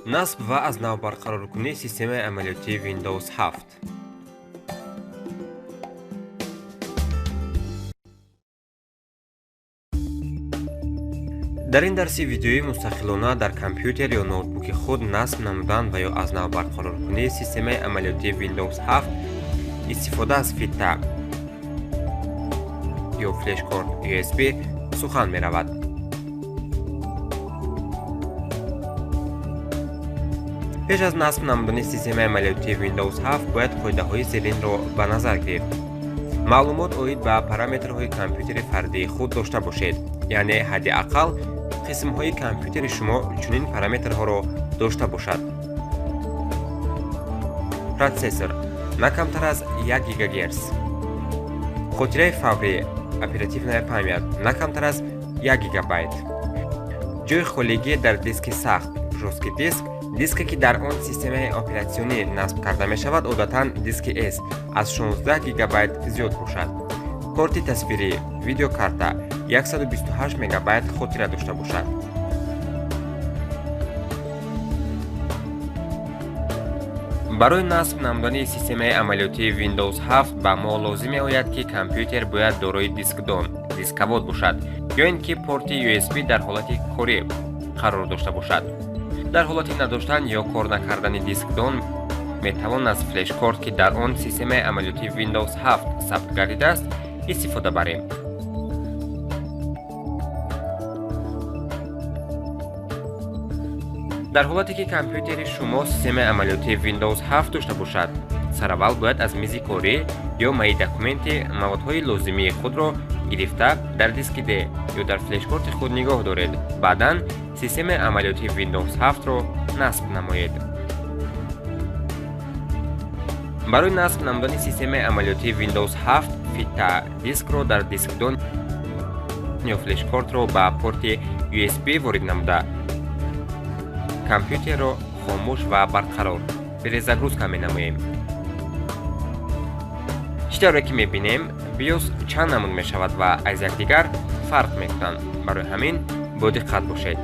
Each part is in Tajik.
насб ва аз нав барқароркунии системаи амалиётии Windows 7. дар ин дарси видеои мустақилона дар компютер ё ноутбуки худ насб намудан ва ё аз нав барқароркунии системаи амалиётии Windows 7 истифода аз фита ё флешкорт USB сухан меравад. пеш аз насб намудани системаи амалиётии Windows 7 бояд қоидаҳои зеринро ба назар гирифт. маълумот оид ба параметрҳои компютери фардии худ дошта бошед, яъне ҳадди аққал қисмҳои компютери шумо чунин параметрҳоро дошта бошад. протсессор на камтар аз 1 ГГц, хотираи фаврӣ оперативная памят на камтар аз 1 ГБ, ҷойи холигӣ дар диски сахт жесткий диск, диске ки дар он системаи оператсионӣ насб карда мешавад одатан диски S аз 16 ГБ зиёд бошад. корти тасвирӣ видеокарта 128 МБ хотира дошта бошад. барои насб намудани системаи амалиётии Windows 7 ба мо лозим меояд ки компютер бояд дорои дискдон дисковод бошад ё ин ки порти USB дар ҳолати корӣ қарор дошта бошад. дар ҳолати надоштан ё кор накардани дискдон метавон аз флешкорт ки дар он системаи амалиётии Windows 7 сабт гардидааст истифода барем. дар ҳолате ки компютери шумо системаи амалиётии Windows 7 дошта бошад, сараввал бояд аз мизи корӣ ё майи документи маводҳои лозимии худро гирифта дар диски D ё дар флешкорти худ нигоҳ доред. баъдан системаи амалиётии Windows 7-ро насб намоед. барои насб намудани системаи амалиётии Windows 7 фита дискро дар дискдон ё флешкортро ба порти USB ворид намуда компютерро хомӯш ва барқарор перезагрузка менамоем. чӣ тавре ки мебинем BIOS чанд намуд мешавад ва аз якдигар фарқ мекунанд. барои ҳамин бодиққат бошед.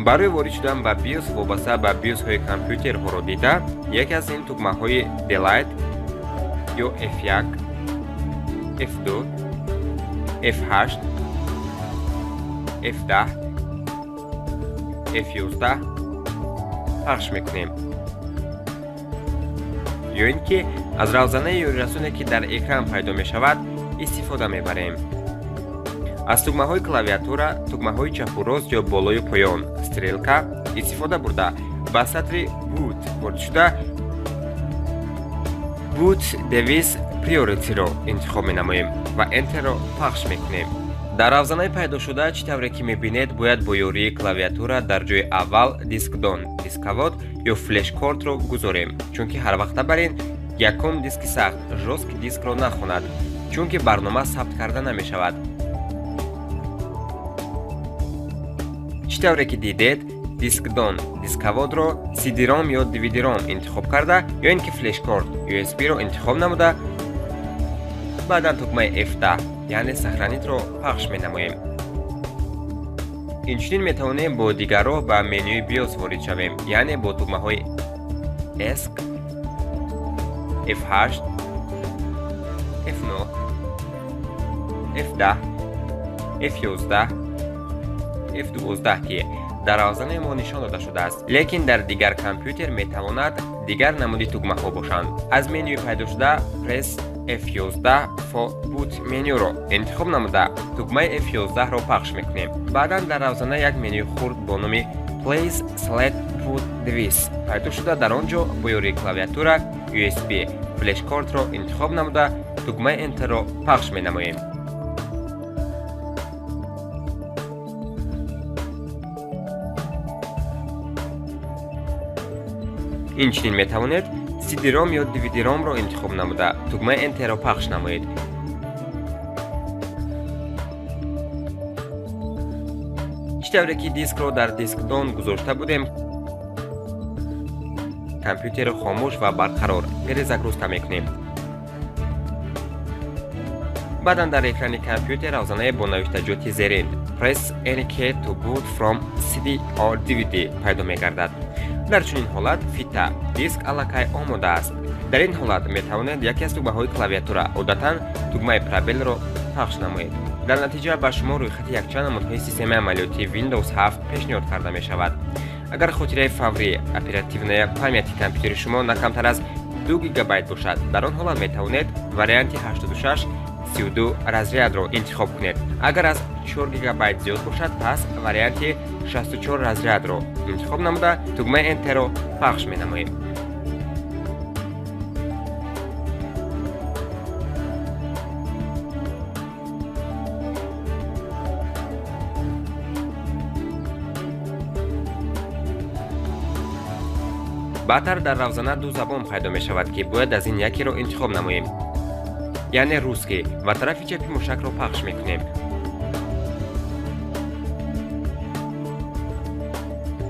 барои ворид шудан ба BIOS вобаста ба BIOS-ҳои компютерҳоро дида, яке аз ин тугмаҳои Delete ё F1, F2, F8, F10, F11 пахш мекунем. ё ин ки аз равзанаи ёрирасоне ки дар экран пайдо мешавад истифода мебарем. аз тугмаҳои клавиатура, тугмаҳои чапу рост ё болою поён, стрелка истифода бурда ба сатри boot ворид шуда boot device priority-ро интихоб менамоем ва Enter-ро пахш мекунем. дар равзанаи пайдошуда чӣ тавре ки мебинед бояд бо ёрии клавиатура дар ҷои аввал дискдон дисковод ё флешкортро гузорем, чунки ҳар вақта бар ин якум диски сахт жесткий дискро нахонад, чунки барнома сабт карда намешавад. чӣ тавре ки дидед дискдон дисководро CD-ROM ё DVD-ROM интихоб карда ё ин ки флешкорт USB-ро интихоб намуда баъдан тугмаи F10 яъне сахранитро пахш менамоем. инчунин метавонем бо дигар роҳ ба менюи BIOS ворид шавем, яъне бо тугмаҳои ESC, F8, F9, F10, F11, F12 ки дар равзанаи мо нишон дода шудааст, лекин дар дигар компютер метавонад дигар намуди тугмаҳо бошанд. аз менюи пайдошуда Press F11 for boot менюро интихоб намуда тугмаи F11-ро пахш мекунем. баъдан дар равзана як менюи хурд бо номи Place Select Boot Device пайдо шуда дар он ҷо бо ёрии клавиатура USB флешкортро интихоб намуда тугмаи Enter-ро пахш менамоем. инчунин метавонед CD-ROM ё DVD-ROM-ро интихоб намуда тугмаи Enter-ро пахш намоед. чӣ тавре ки дискро дар дискдон гузошта будем, компютерро хомӯш ва барқарор перезагрузка мекунем. баъдан дар экрани компютер равзанае бо навиштаҷоти зерин Press any key to boot from CD or DVD пайдо мегардад. дар чунин ҳолат фита диск аллакай омода аст. дар ин ҳолат метавонед яке аз тугмаҳои клавиатура одатан тугмаи пробелро пахш намоед. дар натиҷа ба шумо рӯйхати якчанд намудҳои системаи амалиёти Windows 7 пешниҳод карда мешавад. агар хотираи фаврии оперативная памяти компютери шумо на камтар аз 2 гигабайт бошад, дар он ҳолат метавонед варианти 86 32 разрядро интихоб кунед. агар аз 4 гигабайт зиёд бошад, пас варианти 64 разрядро интихоб намуда тугмаи Enterро пахш менамоем. баъдтар дар равзана ду забон пайдо мешавад ки бояд аз ин якеро интихоб намоем, яъне русский, ва тарафи чапи мушакро пахш мекунем.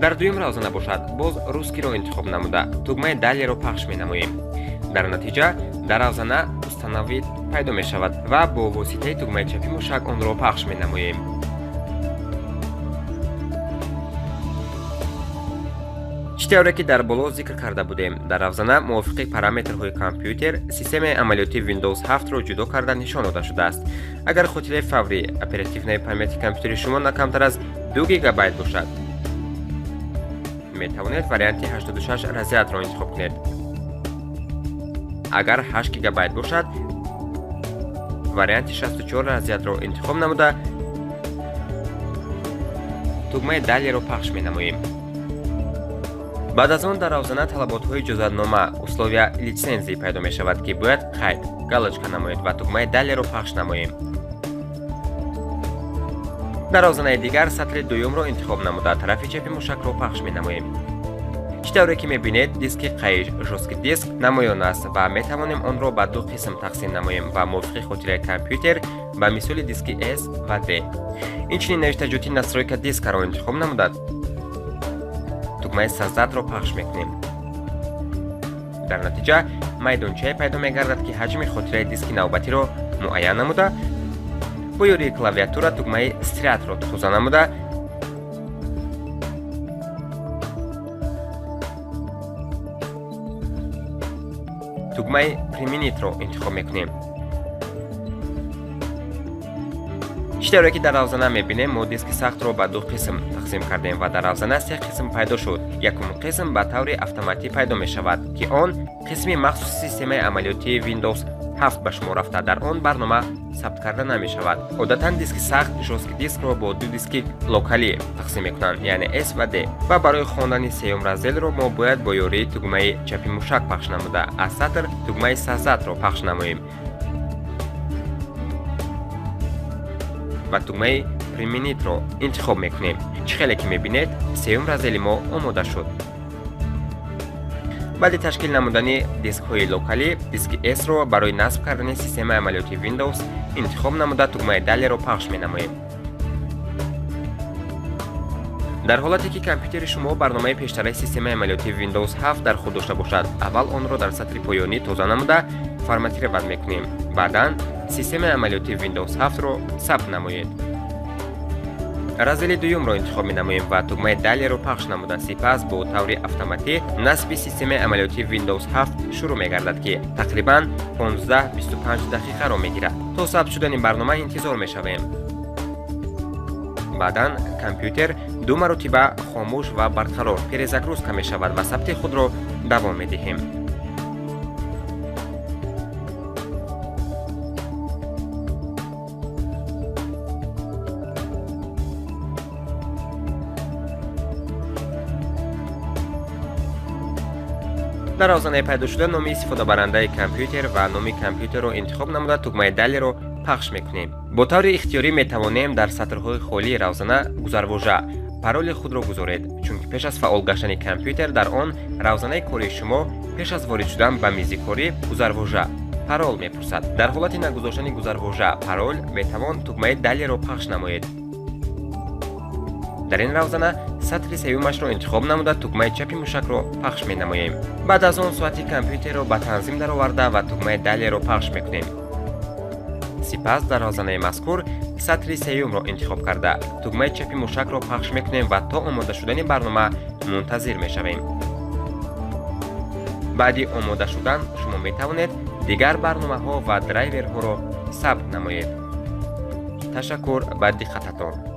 дар дуюм равзана бошад, боз русскийро интихоб намуда тугмаи далеро пахш менамоем. дар натиҷа дар равзана установид пайдо мешавад ва бо воситаи тугмаи чапи мушак онро пахш менамоем. читавре ки дар боло зикр карда будем, дар равзана мувофиқи параметрҳои компютер системаи амалиёти Windows 7ро ҷудо карда нишон дода шудааст. агар хотираи фаврии оперативнаи памяти компютери шумо на камтар аз 2 гигабайт бошад, метавонед варианти 86 разрядро интихоб кунед. агар 8 гигабайт бошад, варианти 64 разрядро интихоб намуда тугмаи далеро пахш менамоем. баъд аз он дар равзана талаботҳои ҷозатнома условия литсензия пайдо мешавад ки бояд қайд галочка намоед ва тугмаи далеро пахш намоем. дар равзанаи дигар сатри дуюмро интихоб намуда тарафи чапи мушакро пахш менамоем. читавре ки мебинед, диски қайш жесткий диск намоён аст ва метавонем онро ба ду қисм тақсим намоем ва мувофиқи хотираи компютер ба мисоли диски S ва D. инчунин навиштаҷоти настройка дискаро интихоб намуда тугмаи саздадро пахш мекунем. дар натиҷа майдончае пайдо мегардад ки ҳаҷми хотираи диски навбатиро муайян намуда бо ёрии клавиатура тугмаи Stratро туза намуда тугмаи Preminitро интихоб мекунем. читавре ки дар равзана мебинем, мо диски сахтро ба ду қисм тақсим кардем ва дар равзана се қисм пайдо шуд. якум қисм ба таври автоматӣ пайдо мешавад ки он қисми махсуси системаи амалиёти Windows 7 ба шумор рафта дар он барнома сабт карда намешавад. одатан диски сахт жесткий дискро бо ду диски локалӣ тақсим мекунанд, яъне S ва D. ва барои хондани сеюм разделро мо бояд бо ёрии тугмаи чапи мушак пахш намуда аз сатр тугмаи саздадро пахш намоем ва тугмаи Preminitро интихоб мекунем. чӣ хеле ки мебинед, сеюм раздели мо омода шуд. баъди ташкил намудани дискҳои локалӣ, диски S-ро барои насб кардани системаи амалиёти Windows интихоб намуда тугмаи далеро пахш менамоем. дар ҳолате ки компютери шумо барномаи пештараи системаи амалиёти Windows 7 дар худ дошта бошад, аввал онро дар сатри поёнӣ тоза намуда форматировать мекунем. баъдан системаи амалиёти Windows 7ро сабт намоед. раздели дуюмро интихоб менамоем ва тугмаи далеро пахш намуда сипас бо таври автоматӣ насби системаи амалиёти Windows 7 шурӯъ мегардад ки тақрибан 15-25 дақиқаро мегирад. то сабт шудани барнома интизор мешавем. баъдан компютер ду маротиба хомӯш ва барқарор перезагрузка мешавад ва сабти худро давом медиҳем. дар равзанаи пайдо шуда номи истифодабарандаи компютер ва номи компютерро интихоб намуда тугмаи далеро пахш мекунем. бо таври ихтиёрӣ метавонем дар сатрҳои холии равзана гузарвожа пароли худро гузоред, чунки пеш аз фаъол гаштани компютер дар он равзанаи кори шумо пеш аз ворид шудан ба мизи корӣ гузарвожа парол мепурсад. дар ҳолати нагузоштани гузарвожа парол метавон тугмаи далеро пахш намоед. дар ин равзана сатри сеюмашро интихоб намуда тугмаи чапи мушакро пахш менамоем. баъд аз он соати компютерро ба танзим дароварда ва тугмаи далеро пахш мекунем. сипас дар розанаи мазкур сатри сеюмро интихоб карда тугмаи чапи мушакро пахш мекунем ва то омода шудани барнома мунтазир мешавем. баъди омода шудан шумо метавонед дигар барномаҳо ва драйверҳоро сабт намоед. ташаккур ба диққататон.